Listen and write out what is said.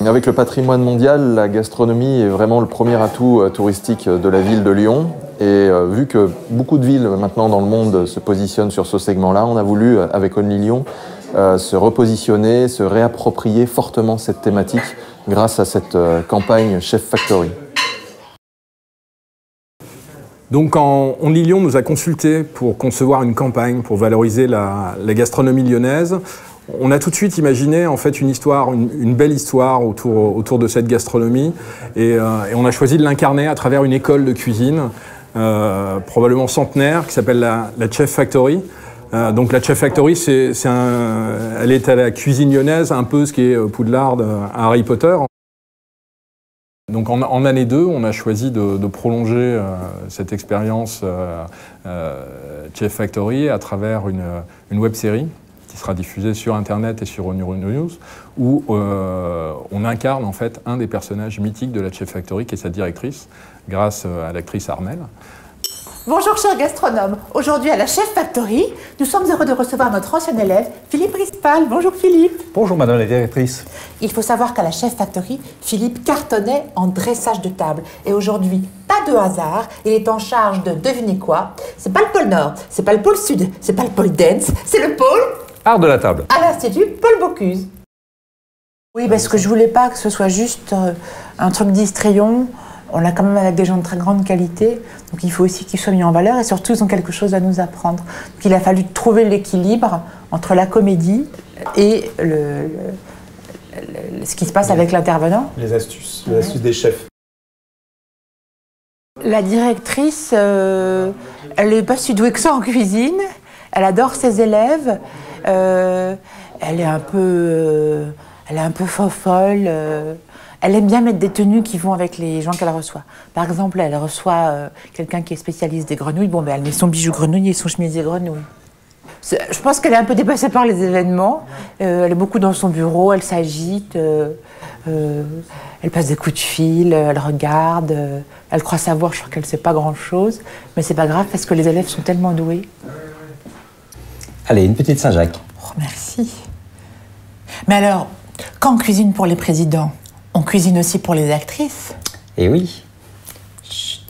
Avec le patrimoine mondial, la gastronomie est vraiment le premier atout touristique de la ville de Lyon. Et vu que beaucoup de villes maintenant dans le monde se positionnent sur ce segment-là, on a voulu, avec Only Lyon, se repositionner, se réapproprier fortement cette thématique grâce à cette campagne Chef Factory. Donc quand Only Lyon nous a consultés pour concevoir une campagne pour valoriser la gastronomie lyonnaise, on a tout de suite imaginé en fait une histoire, une belle histoire autour de cette gastronomie et on a choisi de l'incarner à travers une école de cuisine probablement centenaire qui s'appelle la Chef Factory. Donc la Chef Factory, elle est à la cuisine lyonnaise, un peu ce qui est Poudlard à Harry Potter. Donc en année 2, on a choisi de prolonger cette expérience Chef Factory à travers une web-série qui sera diffusée sur Internet et sur Euronews, où on incarne en fait un des personnages mythiques de la Chef Factory, qui est sa directrice, grâce à l'actrice Armelle. Bonjour chers gastronomes, aujourd'hui à la Chef Factory, nous sommes heureux de recevoir notre ancien élève, Philippe Rispal. Bonjour Philippe. Bonjour madame la directrice. Il faut savoir qu'à la Chef Factory, Philippe cartonnait en dressage de table. Et aujourd'hui, pas de hasard, il est en charge de, devinez quoi, c'est pas le pôle Nord, c'est pas le pôle Sud, c'est pas le pôle Dance, c'est le pôle Art de la table. À l'Institut Paul Bocuse. Oui, parce que je voulais pas que ce soit juste un truc d'histrion. On a quand même avec des gens de très grande qualité, donc il faut aussi qu'ils soient mis en valeur et surtout ils ont quelque chose à nous apprendre. Donc il a fallu trouver l'équilibre entre la comédie et ce qui se passe avec l'intervenant. Les astuces des chefs. La directrice, elle n'est pas si douée que ça en cuisine, elle adore ses élèves, elle est un peu folle. Elle aime bien mettre des tenues qui vont avec les gens qu'elle reçoit. Par exemple, elle reçoit quelqu'un qui est spécialiste des grenouilles. Bon, ben, elle met son bijou grenouille et son chemisier grenouille. Je pense qu'elle est un peu dépassée par les événements. Elle est beaucoup dans son bureau, elle s'agite, elle passe des coups de fil, elle regarde, elle croit savoir, je crois qu'elle ne sait pas grand-chose. Mais c'est pas grave parce que les élèves sont tellement doués. Allez, une petite Saint-Jacques. Oh, merci. Mais alors, quand on cuisine pour les présidents, on cuisine aussi pour les actrices. Eh oui. Chut.